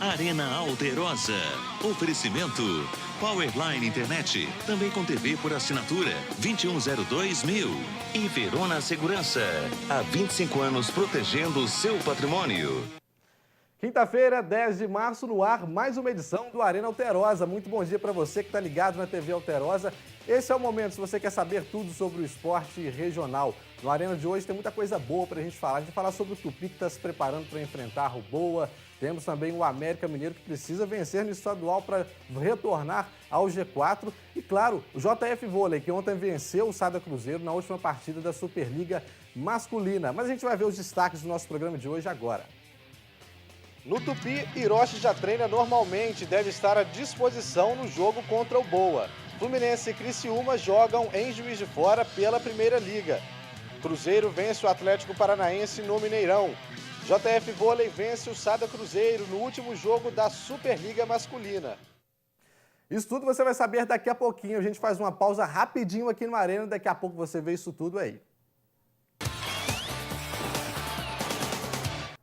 Arena Alterosa. Oferecimento. Powerline Internet. Também com TV por assinatura. 2102.000. E Verona Segurança. Há 25 anos protegendo o seu patrimônio. Quinta-feira, 10 de março, no ar, mais uma edição do Arena Alterosa. Muito bom dia para você que está ligado na TV Alterosa. Esse é o momento, se você quer saber tudo sobre o esporte regional. No Arena de hoje tem muita coisa boa para a gente falar. A gente vai falar sobre o Tupi, que está se preparando para enfrentar o Boa. Temos também o América Mineiro, que precisa vencer no estadual para retornar ao G4. E, claro, o JF Vôlei, que ontem venceu o Sada Cruzeiro na última partida da Superliga Masculina. Mas a gente vai ver os destaques do nosso programa de hoje agora. No Tupi, Hiroshi já treina normalmente e deve estar à disposição no jogo contra o Boa. Fluminense e Criciúma jogam em Juiz de Fora pela Primeira Liga. Cruzeiro vence o Atlético Paranaense no Mineirão. JF Vôlei vence o Sada Cruzeiro no último jogo da Superliga Masculina. Isso tudo você vai saber daqui a pouquinho. A gente faz uma pausa rapidinho aqui no Arena, daqui a pouco você vê isso tudo aí.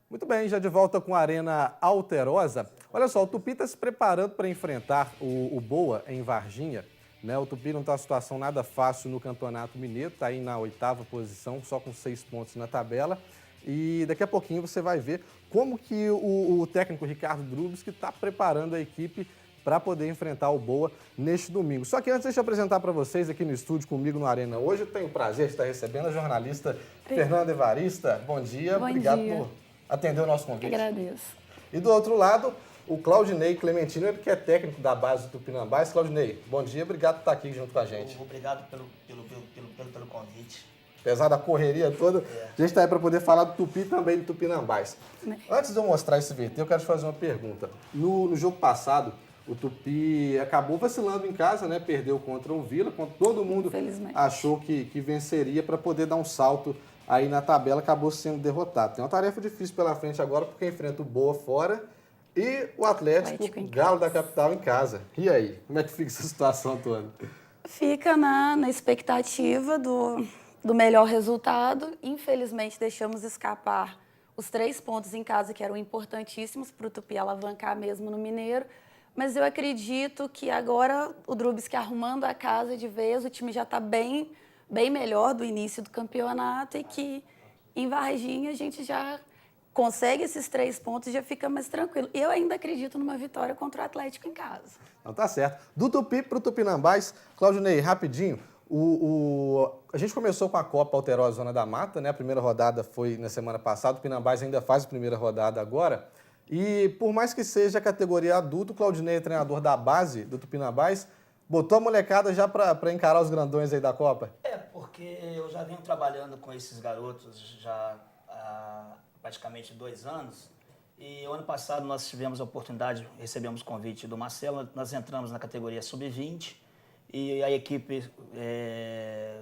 Muito bem, já de volta com a Arena Alterosa. Olha só, o Tupi está se preparando para enfrentar o Boa em Varginha. Né? O Tupi não está numa situação nada fácil no Campeonato Mineiro, está aí na 8ª posição, só com 6 pontos na tabela. E daqui a pouquinho você vai ver como que o técnico Ricardo Drubski está preparando a equipe para poder enfrentar o Boa neste domingo. Só que antes, deixa eu apresentar para vocês aqui no estúdio comigo no Arena hoje. Eu tenho o prazer de estar recebendo a jornalista Fernanda Evarista. Bom dia, obrigado por atender o nosso convite. Eu agradeço. E do outro lado, o Claudinei Clementino, ele que é técnico da base do Tupinambás. Claudinei, bom dia, obrigado por estar aqui junto com a gente. Obrigado pelo convite. Apesar da correria toda, a gente está aí para poder falar do Tupi e também do Tupinambás. Antes de eu mostrar esse VT, eu quero te fazer uma pergunta. No jogo passado, o Tupi acabou vacilando em casa, né? Perdeu contra o Vila, quando todo mundo achou que venceria para poder dar um salto aí na tabela, acabou sendo derrotado. Tem uma tarefa difícil pela frente agora, porque enfrenta o Boa fora e o Atlético Galo da Capital em casa. E aí, como é que fica essa situação toda? Fica na expectativa do melhor resultado. Infelizmente, deixamos escapar os 3 pontos em casa, que eram importantíssimos para o Tupi alavancar mesmo no Mineiro. Mas eu acredito que agora o Drubski arrumando a casa de vez, o time já está bem melhor do início do campeonato e que em Varginha a gente já consegue esses 3 pontos e já fica mais tranquilo. Eu ainda acredito numa vitória contra o Atlético em casa. Não, tá certo. Do Tupi para o Tupinambás, Claudinei, rapidinho, a gente começou com a Copa Alterosa Zona da Mata, né? A primeira rodada foi na semana passada, o Tupinambás ainda faz a primeira rodada agora. E por mais que seja a categoria adulto, o Claudinei é treinador da base do Tupinambás, botou a molecada já para encarar os grandões aí da Copa? Porque eu já venho trabalhando com esses garotos já há praticamente 2 anos. E o ano passado nós tivemos a oportunidade, recebemos convite do Marcelo, nós entramos na categoria Sub-20 e a equipe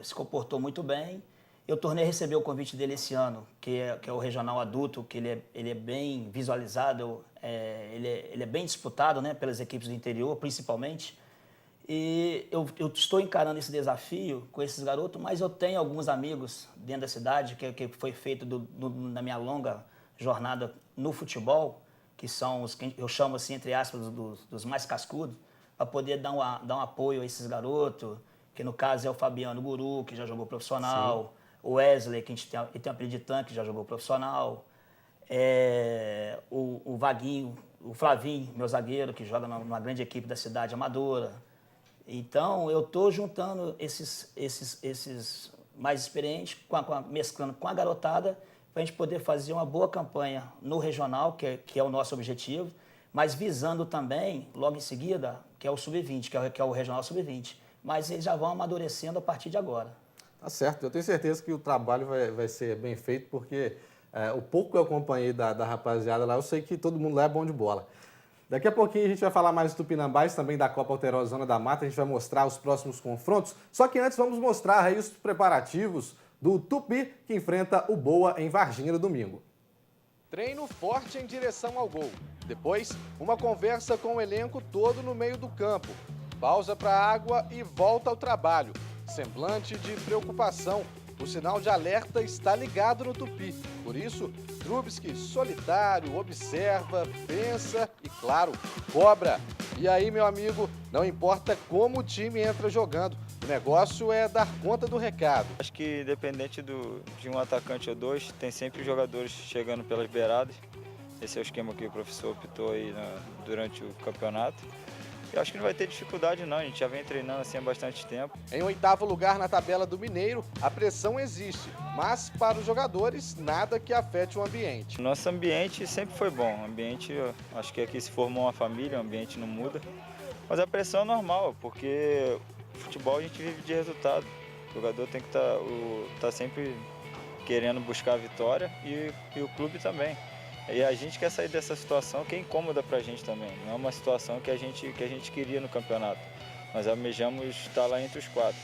se comportou muito bem. Eu tornei a receber o convite dele esse ano, que é o regional adulto, que ele é bem visualizado, ele é bem disputado, né, pelas equipes do interior, principalmente. E eu estou encarando esse desafio com esses garotos, mas eu tenho alguns amigos dentro da cidade, que foi feito na minha longa jornada no futebol, que são os que eu chamo assim, entre aspas, dos mais cascudos, para poder dar um apoio a esses garotos, que no caso é o Fabiano Guru, que já jogou profissional, o Wesley, que tem um apelido de tanque, que já jogou profissional, o Vaguinho, o Flavinho, meu zagueiro, que joga numa grande equipe da cidade amadora. Então, eu estou juntando esses mais experientes, mesclando com a garotada, para a gente poder fazer uma boa campanha no regional, que é o nosso objetivo, mas visando também, logo em seguida, que é o Sub-20, que é o regional Sub-20. Mas eles já vão amadurecendo a partir de agora. Tá certo, eu tenho certeza que o trabalho vai ser bem feito, porque o pouco que eu acompanhei da rapaziada lá, eu sei que todo mundo lá é bom de bola. Daqui a pouquinho a gente vai falar mais do Tupinambás, também da Copa Alterosa Zona da Mata, a gente vai mostrar os próximos confrontos. Só que antes vamos mostrar aí os preparativos do Tupi, que enfrenta o Boa em Varginha no domingo. Treino forte em direção ao gol. Depois, uma conversa com o elenco todo no meio do campo. Pausa para a água e volta ao trabalho. Semblante de preocupação O sinal de alerta está ligado no Tupi. Por isso, Drubsky solitário, observa, pensa e, claro, cobra. E aí, meu amigo, não importa como o time entra jogando, o negócio é dar conta do recado. Acho que independente de um atacante ou dois, tem sempre jogadores chegando pelas beiradas. Esse é o esquema que o professor optou aí durante o campeonato. Eu acho que não vai ter dificuldade não, a gente já vem treinando assim há bastante tempo. Em 8º lugar na tabela do Mineiro, a pressão existe, mas para os jogadores, nada que afete o ambiente. Nosso ambiente sempre foi bom, o ambiente, acho que aqui se formou uma família, o ambiente não muda. Mas a pressão é normal, porque futebol a gente vive de resultado. O jogador tem que tá sempre querendo buscar a vitória e o clube também. E a gente quer sair dessa situação que é incômoda pra gente também. Não é uma situação que a gente queria no campeonato. Nós almejamos estar lá entre os 4.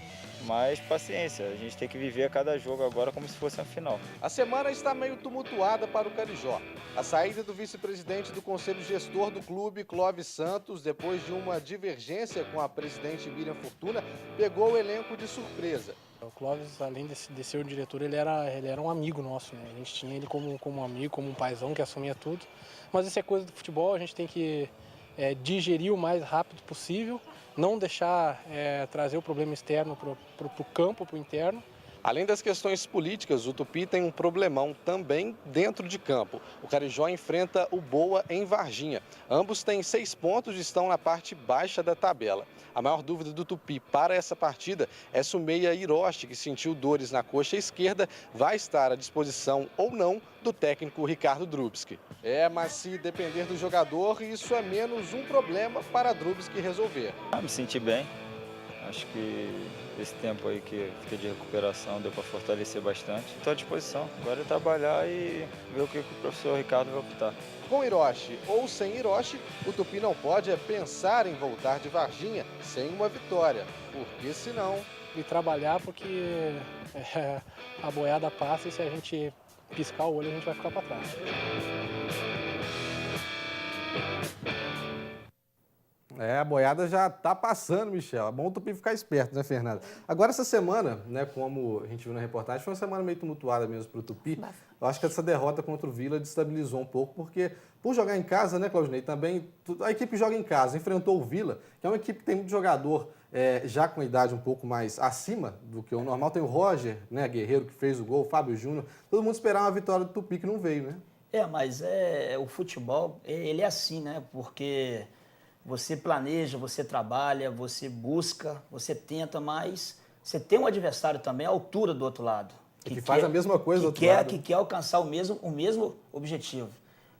Mas paciência, a gente tem que viver a cada jogo agora como se fosse a final. A semana está meio tumultuada para o Carijó. A saída do vice-presidente do Conselho Gestor do clube, Clóvis Santos, depois de uma divergência com a presidente Miriam Fortuna, pegou o elenco de surpresa. O Clóvis, além de ser o diretor, ele era um amigo nosso, né? A gente tinha ele como um amigo, como um paizão que assumia tudo. Mas isso é coisa do futebol, a gente tem que digerir o mais rápido possível, não deixar trazer o problema externo para o campo, para o interno. Além das questões políticas, o Tupi tem um problemão também dentro de campo. O Carijó enfrenta o Boa em Varginha. Ambos têm 6 pontos e estão na parte baixa da tabela. A maior dúvida do Tupi para essa partida é se o meia Hiroshi, que sentiu dores na coxa esquerda, vai estar à disposição ou não do técnico Ricardo Drubsky. Mas se depender do jogador, isso é menos um problema para Drubsky resolver. Me senti bem. Acho que esse tempo aí que fiquei de recuperação deu para fortalecer bastante. Estou à disposição. Agora é trabalhar e ver o que o professor Ricardo vai optar. Com Hiroshi ou sem Hiroshi, o Tupi não pode pensar em voltar de Varginha sem uma vitória, porque senão... E trabalhar porque a boiada passa e se a gente piscar o olho a gente vai ficar para trás. A boiada já tá passando, Michel. É bom o Tupi ficar esperto, né, Fernanda? Agora, essa semana, né, como a gente viu na reportagem, foi uma semana meio tumultuada mesmo para o Tupi. Eu acho que essa derrota contra o Vila destabilizou um pouco, porque por jogar em casa, né, Claudinei, também a equipe joga em casa, enfrentou o Vila, que é uma equipe que tem muito jogador já com idade um pouco mais acima do que o normal. Tem o Roger, né, Guerreiro, que fez o gol, o Fábio Júnior. Todo mundo esperava uma vitória do Tupi, que não veio, né? Mas o futebol, ele é assim, né? Porque você planeja, você trabalha, você busca, você tenta, mas você tem um adversário também à altura do outro lado. Que faz a mesma coisa do outro lado. Que quer alcançar o mesmo objetivo.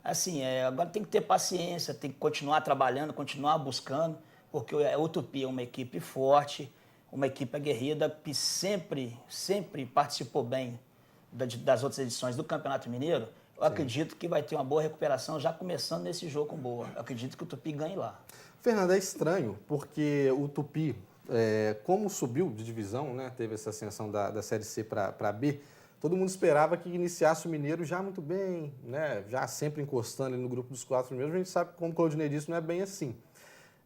Assim, agora tem que ter paciência, tem que continuar trabalhando, continuar buscando, porque o Tupi é uma equipe forte, uma equipe aguerrida que sempre participou bem das outras edições do Campeonato Mineiro. Eu acredito que vai ter uma boa recuperação já começando nesse jogo com Boa. Eu acredito que o Tupi ganhe lá. Fernando, é estranho, porque o Tupi, como subiu de divisão, né, teve essa ascensão da Série C para B, todo mundo esperava que iniciasse o Mineiro já muito bem, né, já sempre encostando ali no grupo dos 4 primeiros. A gente sabe que, como o Claudinei disse, não é bem assim.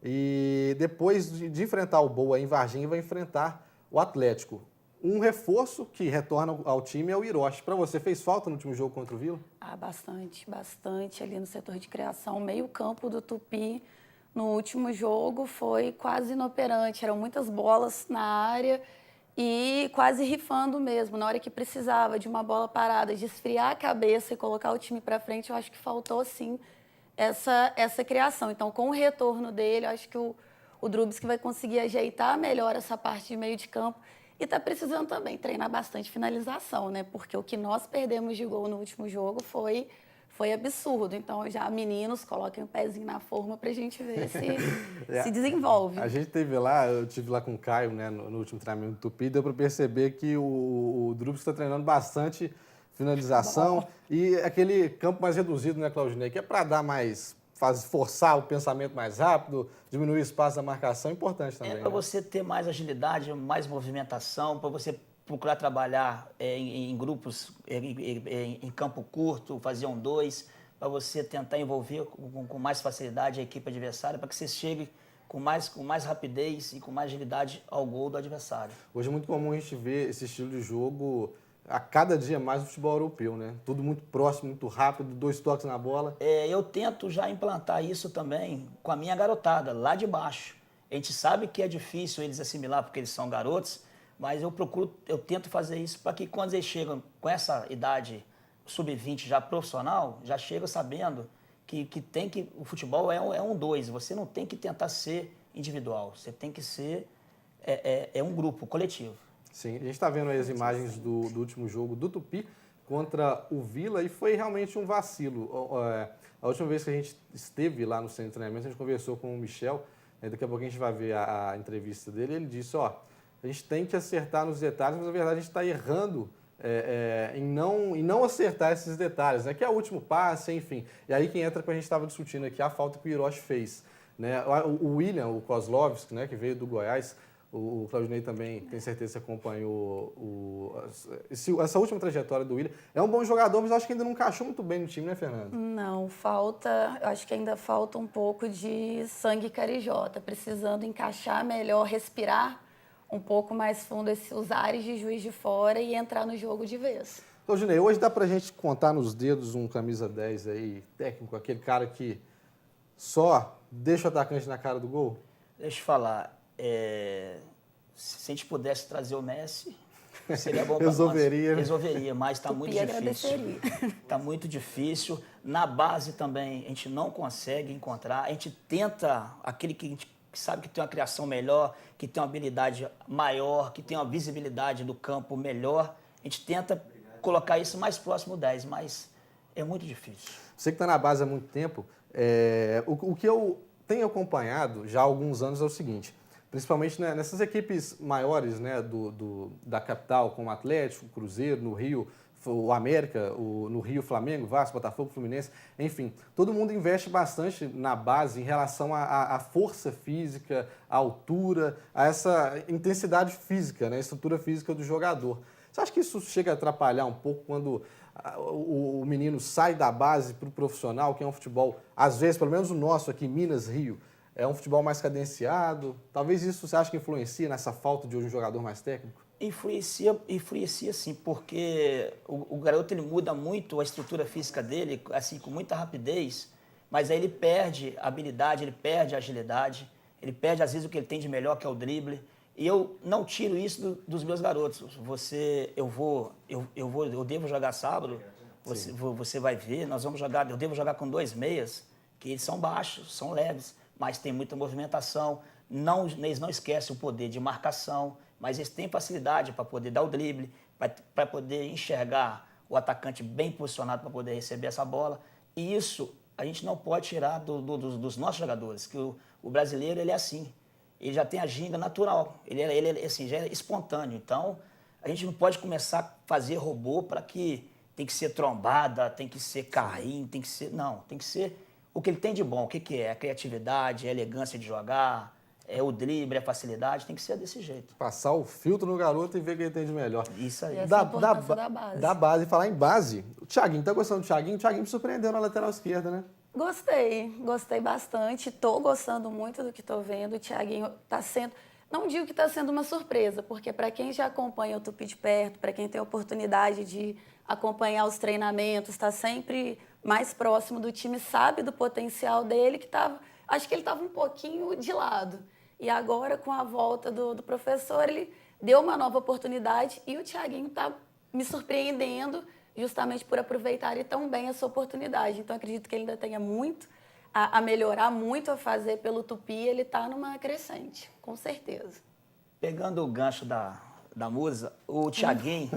E depois de enfrentar o Boa em Varginha, vai enfrentar o Atlético. Um reforço que retorna ao time é o Hiroshi. Para você, fez falta no último jogo contra o Vila? Bastante ali no setor de criação. O meio-campo do Tupi no último jogo foi quase inoperante. Eram muitas bolas na área e quase rifando mesmo. Na hora que precisava de uma bola parada, de esfriar a cabeça e colocar o time para frente, eu acho que faltou, sim, essa criação. Então, com o retorno dele, eu acho que o Drubsky vai conseguir ajeitar melhor essa parte de meio de campo. E está precisando também treinar bastante finalização, né? Porque o que nós perdemos de gol no último jogo foi absurdo. Então, já meninos, coloquem o pezinho na forma para a gente ver se desenvolve. A gente eu estive lá com o Caio, né, no último treinamento do Tupi, deu para perceber que o Drubsky está treinando bastante finalização e aquele campo mais reduzido, né, Claudinei, que é para dar mais... forçar o pensamento mais rápido, diminuir o espaço da marcação, é importante também. Para você ter mais agilidade, mais movimentação, para você procurar trabalhar em grupos, em campo curto, fazer 1-2, para você tentar envolver com mais facilidade a equipe adversária, para que você chegue com mais rapidez e com mais agilidade ao gol do adversário. Hoje é muito comum a gente ver esse estilo de jogo a cada dia mais no futebol europeu, né? Tudo muito próximo, muito rápido, 2 toques na bola. Eu tento já implantar isso também com a minha garotada, lá de baixo. A gente sabe que é difícil eles assimilar porque eles são garotos, mas eu tento fazer isso para que quando eles chegam com essa idade sub-20 já profissional, já chegam sabendo que o futebol é um dois, você não tem que tentar ser individual, você tem que ser um grupo coletivo. Sim, a gente está vendo aí as imagens do último jogo do Tupi contra o Vila e foi realmente um vacilo. A última vez que a gente esteve lá no centro de treinamento, a gente conversou com o Michel, daqui a pouco a gente vai ver a entrevista dele, ele disse, a gente tem que acertar nos detalhes, mas na verdade a gente está errando em não acertar esses detalhes, né? Que é o último passe, enfim. E aí que entra o que a gente estava discutindo aqui, a falta que o Hiroshi fez. Né? O William, o Kozlovski, né, que veio do Goiás, o Claudinei também, tem certeza que acompanhou essa última trajetória do William. É um bom jogador, mas eu acho que ainda não encaixou muito bem no time, né, Fernando? Não, eu acho que ainda falta um pouco de sangue carijota, precisando encaixar melhor, respirar um pouco mais fundo os ares de Juiz de Fora e entrar no jogo de vez. Claudinei, hoje dá pra gente contar nos dedos um camisa 10 aí, técnico, aquele cara que só deixa o atacante na cara do gol? Deixa eu falar, se a gente pudesse trazer o Messi, seria bom para nós. Resolveria, mas está muito difícil. Está muito difícil. Na base também a gente não consegue encontrar. A gente tenta, aquele que a gente sabe que tem uma criação melhor, que tem uma habilidade maior, que tem uma visibilidade do campo melhor, a gente tenta colocar isso mais próximo do 10, mas é muito difícil. Você que está na base há muito tempo, o que eu tenho acompanhado já há alguns anos é o seguinte, principalmente, né, nessas equipes maiores, né, da capital, como o Atlético, o Cruzeiro, no Rio, o América, no Rio, Flamengo, Vasco, Botafogo, Fluminense, enfim, todo mundo investe bastante na base em relação à força física, à altura, a essa intensidade física, né, a estrutura física do jogador. Você acha que isso chega a atrapalhar um pouco quando o menino sai da base para o profissional, que é um futebol, às vezes, pelo menos o nosso aqui, Minas, Rio, é um futebol mais cadenciado? Talvez isso você acha que influencia nessa falta de hoje um jogador mais técnico? Influencia sim, porque o garoto ele muda muito a estrutura física dele, assim, com muita rapidez, mas aí ele perde a habilidade, ele perde a agilidade, ele perde às vezes o que ele tem de melhor, que é o drible. E eu não tiro isso dos meus garotos. Eu devo jogar sábado, você vai ver, eu devo jogar com 2 meias, que eles são baixos, são leves, mas tem muita movimentação, eles não esquecem o poder de marcação, mas eles têm facilidade para poder dar o drible, para poder enxergar o atacante bem posicionado para poder receber essa bola. E isso a gente não pode tirar dos nossos jogadores, que o brasileiro ele é assim. Ele já tem a ginga natural, ele assim, já é espontâneo. Então, a gente não pode começar a fazer robô para que tem que ser trombada, tem que ser carrinho, tem que ser... Não, tem que ser o que ele tem de bom. O que é? A criatividade, a elegância de jogar, o drible, a facilidade, tem que ser desse jeito. Passar o filtro no garoto e ver o que ele tem de melhor. Isso aí. Essa é a importância da base. Da base. Falar em base, o Thiaguinho, tá gostando do Thiaguinho? O Thiaguinho me surpreendeu na lateral esquerda, né? Gostei bastante, estou gostando muito do que estou vendo. O Thiaguinho está sendo, não digo que está sendo uma surpresa, porque para quem já acompanha o Tupi de perto, para quem tem a oportunidade de acompanhar os treinamentos, está sempre mais próximo do time, sabe do potencial dele, acho que ele estava um pouquinho de lado. E agora, com a volta do professor, ele deu uma nova oportunidade e o Thiaguinho está me surpreendendo, justamente por aproveitar tão bem essa oportunidade. Então, acredito que ele ainda tenha muito a melhorar, muito a fazer pelo Tupi, ele está numa crescente, com certeza. Pegando o gancho da Musa, o Thiaguinho...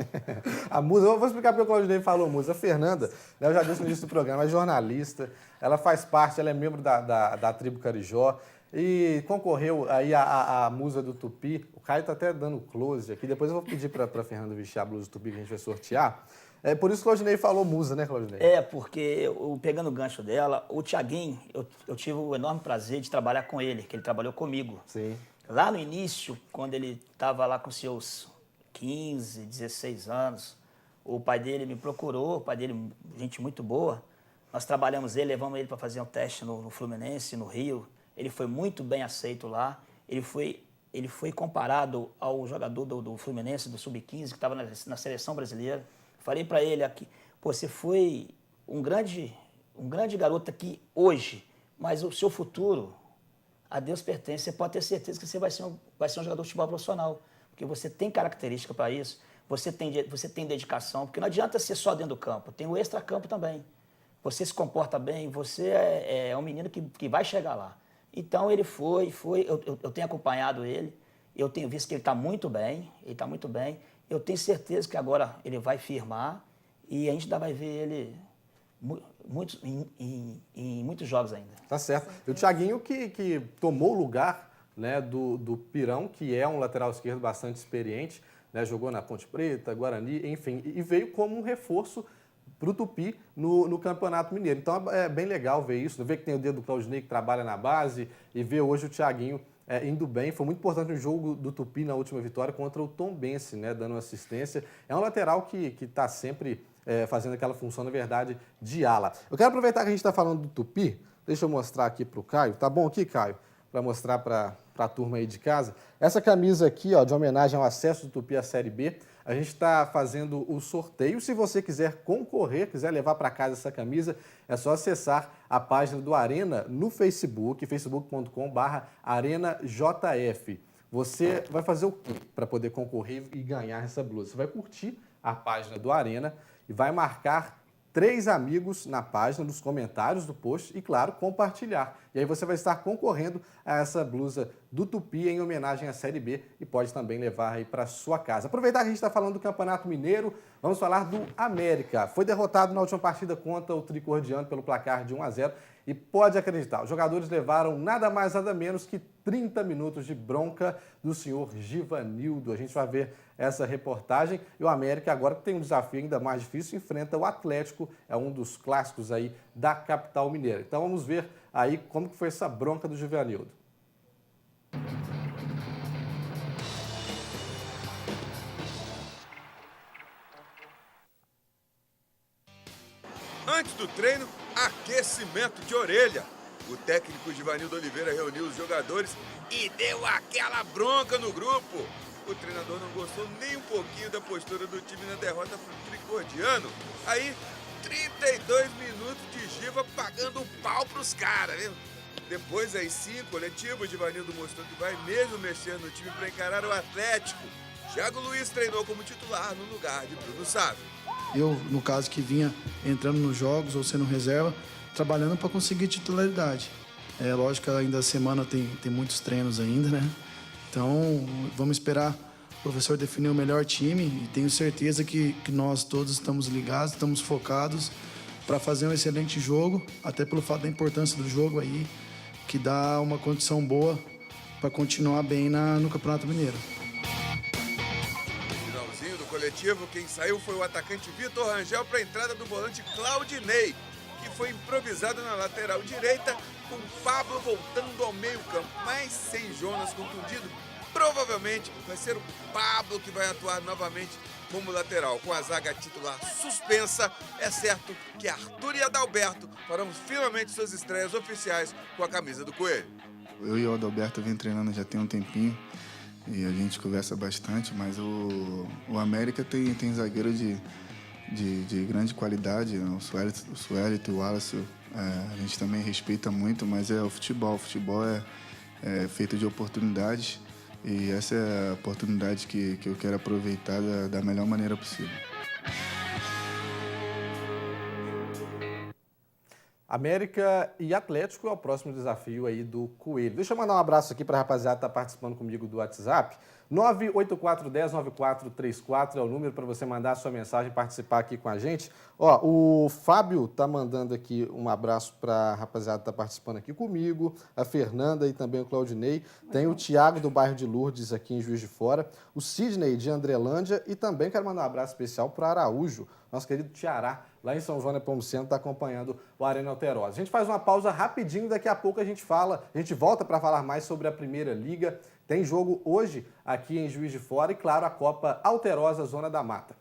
A Musa, eu vou explicar porque o Claudinei falou Musa. A Fernanda, né, eu já disse no início do programa, é jornalista, ela faz parte, ela é membro da tribo Carijó e concorreu aí a Musa do Tupi. O Caio está até dando close aqui, depois eu vou pedir para a Fernanda vestir a blusa do Tupi que a gente vai sortear. É por isso que o Claudinei falou Musa, né, Claudinei? Porque, pegando o gancho dela, o Thiaguinho, eu tive o enorme prazer de trabalhar com ele, que ele trabalhou comigo. Sim. Lá no início, quando ele estava lá com seus 15, 16 anos, o pai dele me procurou, o pai dele, gente muito boa. Nós trabalhamos ele, levamos ele para fazer um teste no Fluminense, no Rio. ele foi muito bem aceito lá, ele foi comparado ao jogador do Fluminense, do Sub-15, que estava na seleção brasileira. Falei para ele aqui, pô, você foi um grande garoto aqui hoje, mas o seu futuro, a Deus pertence. Você pode ter certeza que você vai ser um jogador de futebol profissional, porque você tem característica para isso, você tem dedicação, porque não adianta ser só dentro do campo, tem o extracampo também. Você se comporta bem, você é um menino que vai chegar lá. Então ele foi, eu tenho acompanhado ele, eu tenho visto que ele está muito bem, eu tenho certeza que agora ele vai firmar e a gente ainda vai ver ele em muitos jogos ainda. Tá certo. E o Thiaguinho que tomou o lugar, né, do Pirão, que é um lateral esquerdo bastante experiente, né, jogou na Ponte Preta, Guarani, enfim, e veio como um reforço para o Tupi no Campeonato Mineiro. Então é bem legal ver isso, ver que tem o dedo do Claudinei que trabalha na base e ver hoje o Thiaguinho indo bem. Foi muito importante o jogo do Tupi na última vitória contra o Tombense, né, dando assistência. É um lateral que está sempre fazendo aquela função, na verdade, de ala. Eu quero aproveitar que a gente está falando do Tupi, deixa eu mostrar aqui para o Caio. Tá bom aqui, Caio? Para mostrar para a turma aí de casa. Essa camisa aqui, ó, de homenagem ao acesso do Tupi à Série B, a gente está fazendo o sorteio. Se você quiser concorrer, quiser levar para casa essa camisa, é só acessar a página do Arena no Facebook, facebook.com/arenajf. Você vai fazer o quê para poder concorrer e ganhar essa blusa? Você vai curtir a página do Arena e vai marcar 3 amigos na página, nos comentários do post e, claro, compartilhar. E aí você vai estar concorrendo a essa blusa do Tupi em homenagem à Série B e pode também levar aí para sua casa. Aproveitar que a gente está falando do Campeonato Mineiro, vamos falar do América. Foi derrotado na última partida contra o Tricordiano pelo placar de 1-0 e pode acreditar, os jogadores levaram nada mais nada menos que 30 minutos de bronca do senhor Givanildo. A gente vai ver essa reportagem e o América agora tem um desafio ainda mais difícil, enfrenta o Atlético, é um dos clássicos aí da capital mineira. Então vamos ver aí como que foi essa bronca do Givanildo. Antes do treino, aquecimento de orelha. O técnico Givanildo Oliveira reuniu os jogadores e deu aquela bronca no grupo. O treinador não gostou nem um pouquinho da postura do time na derrota para o Tricordiano. Aí, 32 minutos de Giva pagando um pau pros caras, viu? Depois, aí sim, coletivo, o Givanildo mostrou que vai mesmo mexer no time para encarar o Atlético. Thiago Luiz treinou como titular no lugar de Bruno Sávio. Eu, no caso, que vinha entrando nos jogos ou sendo reserva, trabalhando para conseguir titularidade. É lógico que ainda a semana tem muitos treinos ainda, né? Então, vamos esperar o professor definir o melhor time e tenho certeza que nós todos estamos ligados, estamos focados para fazer um excelente jogo, até pelo fato da importância do jogo aí, que dá uma condição boa para continuar bem no Campeonato Mineiro. Finalzinho do coletivo, quem saiu foi o atacante Vitor Rangel para a entrada do volante Claudinei, que foi improvisado na lateral direita, com Pablo voltando ao meio-campo, mas sem Jonas contundido. Provavelmente vai ser o Pablo que vai atuar novamente como lateral. Com a zaga titular suspensa, é certo que Arthur e Adalberto farão finalmente suas estreias oficiais com a camisa do Coelho. Eu e o Adalberto vem treinando já tem um tempinho e a gente conversa bastante, mas o América tem zagueiro de grande qualidade, o Suelito, o Wallace, a gente também respeita muito, mas é o futebol. O futebol é feito de oportunidades e essa é a oportunidade que eu quero aproveitar da melhor maneira possível. América e Atlético é o próximo desafio aí do Coelho. Deixa eu mandar um abraço aqui para a rapaziada que está participando comigo do WhatsApp. 984109434 é o número para você mandar a sua mensagem e participar aqui com a gente. Ó, o Fábio tá mandando aqui um abraço para a rapaziada que está participando aqui comigo, a Fernanda e também o Claudinei. Tem o Tiago do bairro de Lourdes aqui em Juiz de Fora, o Sidney de Andrelândia e também quero mandar um abraço especial para Araújo, nosso querido Tiará, lá em São João Nepomuceno, está acompanhando o Arena Alterosa. A gente faz uma pausa rapidinho, daqui a pouco a gente volta para falar mais sobre a Primeira Liga. Tem jogo hoje aqui em Juiz de Fora e, claro, a Copa Alterosa Zona da Mata.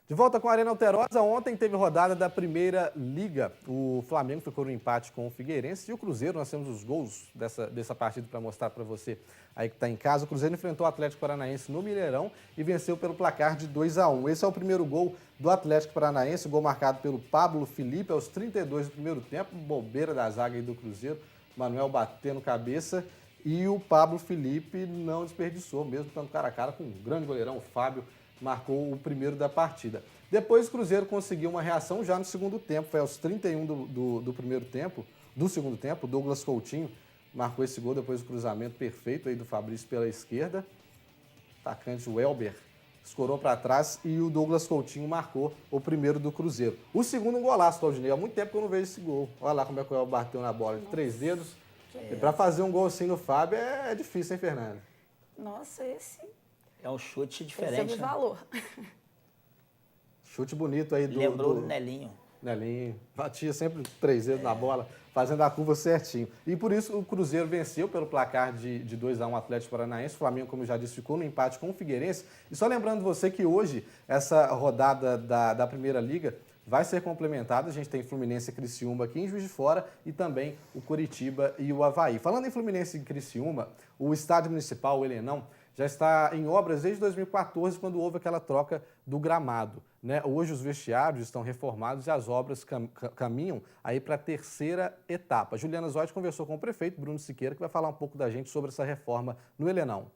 De volta com a Arena Alterosa, ontem teve rodada da Primeira Liga. O Flamengo ficou no empate com o Figueirense e o Cruzeiro, nós temos os gols dessa partida para mostrar para você aí que está em casa. O Cruzeiro enfrentou o Atlético Paranaense no Mineirão e venceu pelo placar de 2-1. Esse é o primeiro gol do Atlético Paranaense, gol marcado pelo Pablo Felipe aos 32 do primeiro tempo, bobeira da zaga aí do Cruzeiro, Manuel batendo cabeça e o Pablo Felipe não desperdiçou, mesmo estando cara a cara com um grande goleirão, o Fábio, marcou o primeiro da partida. Depois o Cruzeiro conseguiu uma reação já no segundo tempo, foi aos 31 do primeiro tempo, do segundo tempo, Douglas Coutinho marcou esse gol depois do cruzamento perfeito aí do Fabrício pela esquerda. O atacante Welber escorou para trás e o Douglas Coutinho marcou o primeiro do Cruzeiro. O segundo um golaço, Claudinei. Há muito tempo que eu não vejo esse gol. Olha lá como é que o Welber bateu na bola de 3 dedos. E para fazer um gol assim no Fábio é difícil, hein, Fernanda? Nossa, esse É um chute é diferente, de né? valor. Chute bonito aí do... Lembrou do Nelinho. Nelinho, batia sempre 3 dedos na bola, fazendo a curva certinho. E por isso o Cruzeiro venceu pelo placar de 2-1 o Atlético Paranaense. O Flamengo, como eu já disse, ficou no empate com o Figueirense. E só lembrando você que hoje, essa rodada da Primeira Liga vai ser complementada. A gente tem Fluminense e Criciúma aqui em Juiz de Fora e também o Curitiba e o Avaí. Falando em Fluminense e Criciúma, o estádio municipal, o Helenão, já está em obras desde 2014, quando houve aquela troca do gramado, né? Hoje os vestiários estão reformados e as obras caminham aí para a terceira etapa. Juliana Zotti conversou com o prefeito Bruno Siqueira, que vai falar um pouco da gente sobre essa reforma no Helenão.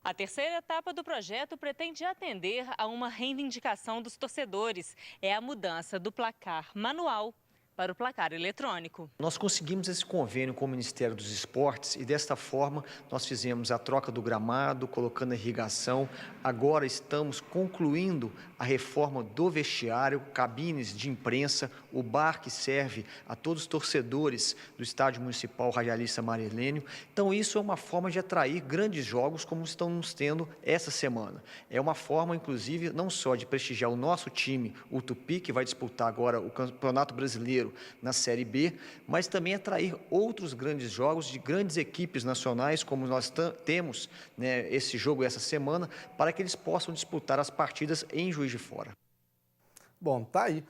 A terceira etapa do projeto pretende atender a uma reivindicação dos torcedores. É a mudança do placar manual para o placar eletrônico. Nós conseguimos esse convênio com o Ministério dos Esportes e desta forma nós fizemos a troca do gramado, colocando a irrigação. Agora estamos concluindo a reforma do vestiário, cabines de imprensa, o bar que serve a todos os torcedores do Estádio Municipal Radialista Marilênio. Então isso é uma forma de atrair grandes jogos como estamos tendo essa semana. É uma forma, inclusive, não só de prestigiar o nosso time, o Tupi, que vai disputar agora o Campeonato Brasileiro na Série B, mas também atrair outros grandes jogos de grandes equipes nacionais, como nós temos, né, esse jogo essa semana, para que eles possam disputar as partidas em Juiz de Fora. Bom, tá aí.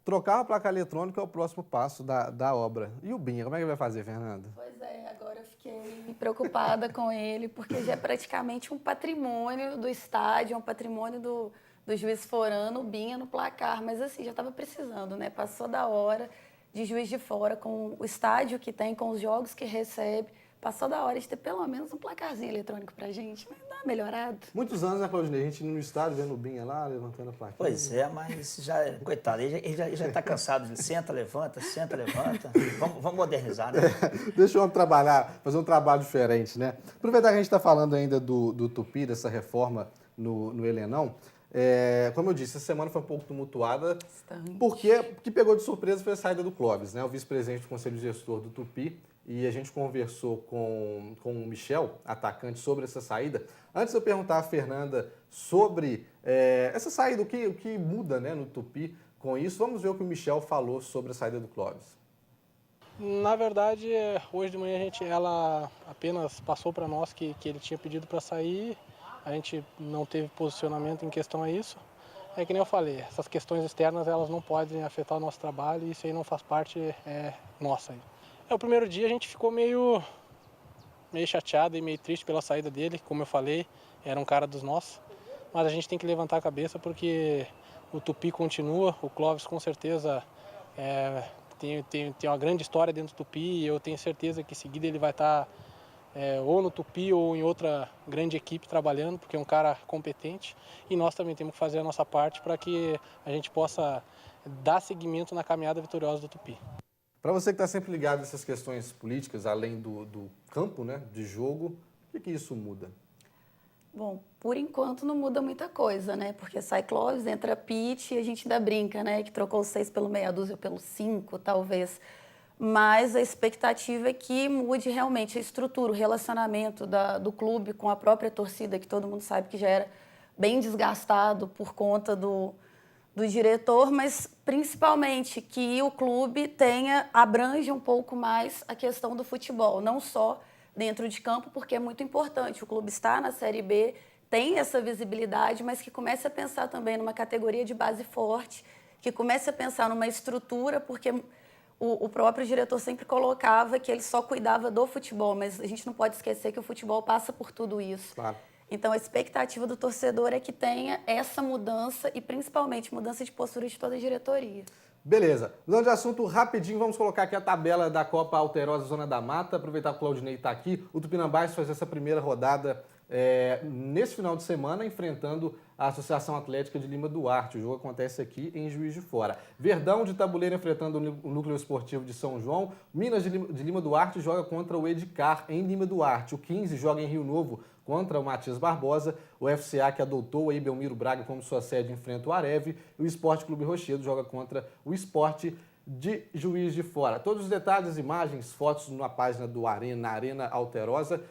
Trocar a placa eletrônica é o próximo passo da obra. E o Binha, como é que vai fazer, Fernanda? Pois é, agora eu fiquei preocupada com ele, porque já é praticamente um patrimônio do estádio, um patrimônio do Juiz Forano, o Binha no placar. Mas assim, já estava precisando, né? Passou da hora de Juiz de Fora, com o estádio que tem, com os jogos que recebe. Passou da hora de ter pelo menos um placarzinho eletrônico pra gente, mas dá uma melhorada. Muitos anos, né, Claudinei? A gente no estádio vendo o Binha lá, levantando a placa. Pois é, mas já, coitado, ele já está cansado. Senta, levanta, Vamos modernizar, né? Deixa o homem trabalhar, fazer um trabalho diferente, né? Aproveitar que a gente está falando ainda do Tupi, dessa reforma no Helenão. Como eu disse, essa semana foi um pouco tumultuada, porque o que pegou de surpresa foi a saída do Clóvis, né? O vice-presidente do Conselho Gestor do Tupi, e a gente conversou com o Michel, atacante, sobre essa saída. Antes de eu perguntar à Fernanda sobre essa saída, o que muda, né, no Tupi com isso, vamos ver o que o Michel falou sobre a saída do Clóvis. Na verdade, hoje de manhã ela apenas passou para nós que ele tinha pedido para sair. A gente não teve posicionamento em questão a isso. É que nem eu falei, essas questões externas elas não podem afetar o nosso trabalho e isso aí não faz parte nossa. O primeiro dia a gente ficou meio chateado e meio triste pela saída dele, como eu falei, era um cara dos nossos. Mas a gente tem que levantar a cabeça porque o Tupi continua, o Clóvis com certeza tem uma grande história dentro do Tupi e eu tenho certeza que em seguida ele vai estar ou no Tupi ou em outra grande equipe trabalhando, porque é um cara competente e nós também temos que fazer a nossa parte para que a gente possa dar seguimento na caminhada vitoriosa do Tupi. Para você que está sempre ligado nessas questões políticas, além do campo, né, de jogo, o que isso muda? Bom, por enquanto não muda muita coisa, né? Porque sai Clóvis, entra Pete e a gente ainda brinca, né? Que trocou os 6 pelo meia dúzia, pelo 5, talvez. Mas a expectativa é que mude realmente a estrutura, o relacionamento do clube com a própria torcida, que todo mundo sabe que já era bem desgastado por conta do diretor, mas principalmente que o clube abranja um pouco mais a questão do futebol, não só dentro de campo, porque é muito importante. O clube está na Série B, tenha essa visibilidade, mas que comece a pensar também numa categoria de base forte, que comece a pensar numa estrutura, porque o próprio diretor sempre colocava que ele só cuidava do futebol, mas a gente não pode esquecer que o futebol passa por tudo isso. Claro. Então, a expectativa do torcedor é que tenha essa mudança e, principalmente, mudança de postura de toda a diretoria. Beleza. Mudando de assunto rapidinho, vamos colocar aqui a tabela da Copa Alterosa Zona da Mata. Aproveitar que o Claudinei está aqui. O Tupinambás faz essa primeira rodada nesse final de semana, enfrentando a Associação Atlética de Lima Duarte. O jogo acontece aqui em Juiz de Fora. Verdão de Tabuleiro enfrentando o Núcleo Esportivo de São João. Minas de Lima Duarte joga contra o Edcar em Lima Duarte. O 15 joga em Rio Novo contra o Matias Barbosa. O FCA, que adotou aí Belmiro Braga como sua sede, enfrenta o Areve. E o Esporte Clube Rochedo joga contra o Esporte de Juiz de Fora. Todos os detalhes, imagens, fotos na página do Arena Alterosa.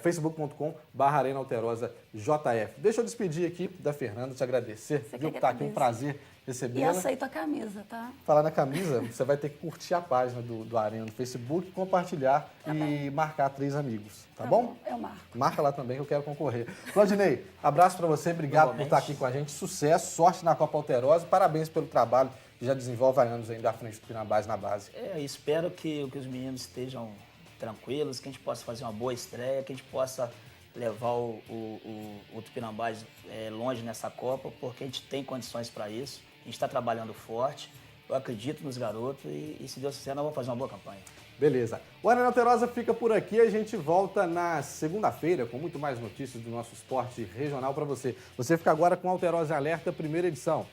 facebook.com/Arena Alterosa JF. Deixa eu despedir aqui da Fernanda, te agradecer. Viu que tá aqui um prazer recebê-la. E aceito a camisa, tá? Falar na camisa, você vai ter que curtir a página do Arena no Facebook, compartilhar e marcar 3 amigos, tá bom? Eu marco. Marca lá também que eu quero concorrer. Claudinei, abraço pra você, obrigado por estar aqui com a gente, sucesso, sorte na Copa Alterosa, parabéns pelo trabalho que já desenvolve há anos ainda à frente do Tupinambás na base. Espero que os meninos estejam tranquilos, que a gente possa fazer uma boa estreia, que a gente possa levar o Tupinambás longe nessa Copa, porque a gente tem condições para isso, a gente está trabalhando forte, eu acredito nos garotos e se Deus quiser, nós vamos fazer uma boa campanha. Beleza. O Arena Alterosa fica por aqui, a gente volta na segunda-feira com muito mais notícias do nosso esporte regional para você. Você fica agora com Alterosa em Alerta, primeira edição.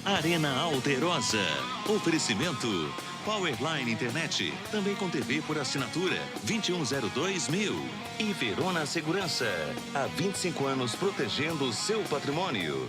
Arena Alterosa. Oferecimento Powerline Internet, também com TV por assinatura 2102.000. E Verona Segurança, há 25 anos protegendo o seu patrimônio.